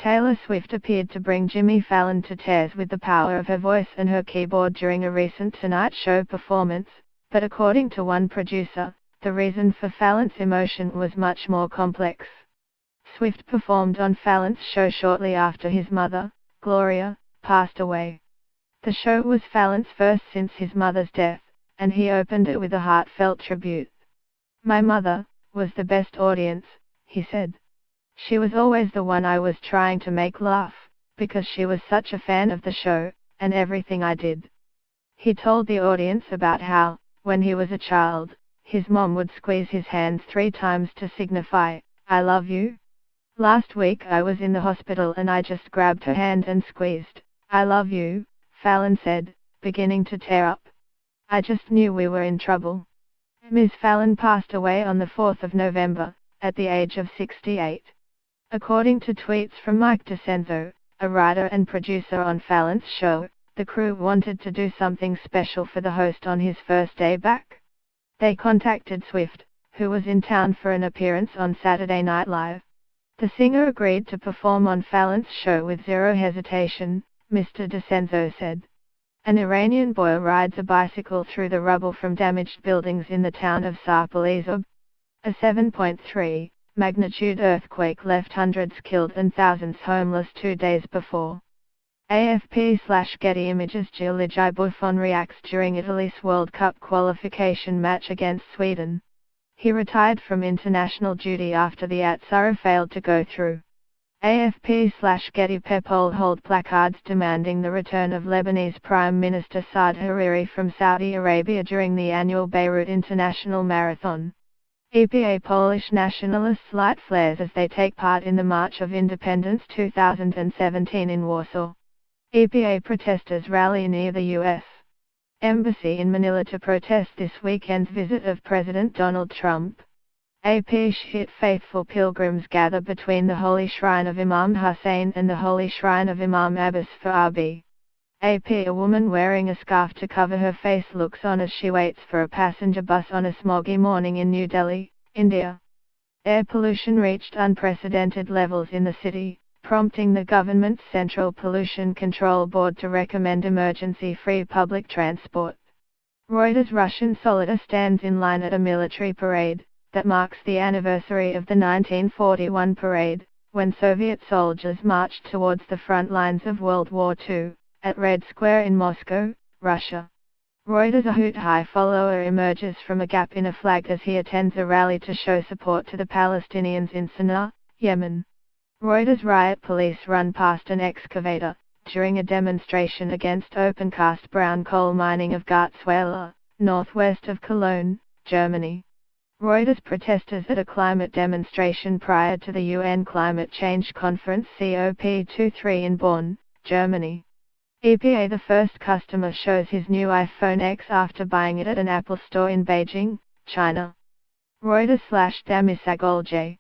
Taylor Swift appeared to bring Jimmy Fallon to tears with the power of her voice and her keyboard during a recent Tonight Show performance, but according to one producer, the reason for Fallon's emotion was much more complex. Swift performed on Fallon's show shortly after his mother, Gloria, passed away. The show was Fallon's first since his mother's death, and he opened it with a heartfelt tribute. "My mother was the best audience," he said. "She was always the one I was trying to make laugh, because she was such a fan of the show, and everything I did." He told the audience about how, when he was a child, his mom would squeeze his hands 3 times to signify, "I love you." "Last week I was in the hospital and I just grabbed her hand and squeezed, 'I love you,'" Fallon said, beginning to tear up. "I just knew we were in trouble." Ms. Fallon passed away on the 4th of November, at the age of 68. According to tweets from Mike DeCenzo, a writer and producer on Fallon's show, the crew wanted to do something special for the host on his first day back. They contacted Swift, who was in town for an appearance on Saturday Night Live. The singer agreed to perform on Fallon's show with zero hesitation, Mr. DeCenzo said. An Iranian boy rides a bicycle through the rubble from damaged buildings in the town of Sarpalizub. A 7.3 magnitude earthquake left hundreds killed and thousands homeless 2 days before. AFP/Getty Images. Gianluigi Buffon reacts during Italy's World Cup qualification match against Sweden. He retired from international duty after the Azzurri failed to go through. AFP/Getty. People hold placards demanding the return of Lebanese Prime Minister Saad Hariri from Saudi Arabia during the annual Beirut International Marathon. EPA. Polish nationalists light flares as they take part in the March of Independence 2017 in Warsaw. EPA protesters rally near the U.S. Embassy in Manila to protest this weekend's visit of President Donald Trump. AP. Shiite faithful pilgrims gather between the Holy Shrine of Imam Hussein and the Holy Shrine of Imam Abbas for RB. AP. A woman wearing a scarf to cover her face looks on as she waits for a passenger bus on a smoggy morning in New Delhi, India. Air pollution reached unprecedented levels in the city, prompting the government's Central Pollution Control Board to recommend emergency-free public transport. Reuters. Russian soldier stands in line at a military parade that marks the anniversary of the 1941 parade, when Soviet soldiers marched towards the front lines of World War II, at Red Square in Moscow, Russia. Reuters. A Houthi follower emerges from a gap in a flag as he attends a rally to show support to the Palestinians in Sana'a, Yemen. Reuters. Riot police run past an excavator during a demonstration against open-cast brown coal mining of Garzweiler, northwest of Cologne, Germany. Reuters. Protesters at a climate demonstration prior to the UN Climate Change Conference COP23 in Bonn, Germany. EPA. The first customer shows his new iPhone X after buying it at an Apple store in Beijing, China. Reuters. Damisagolje,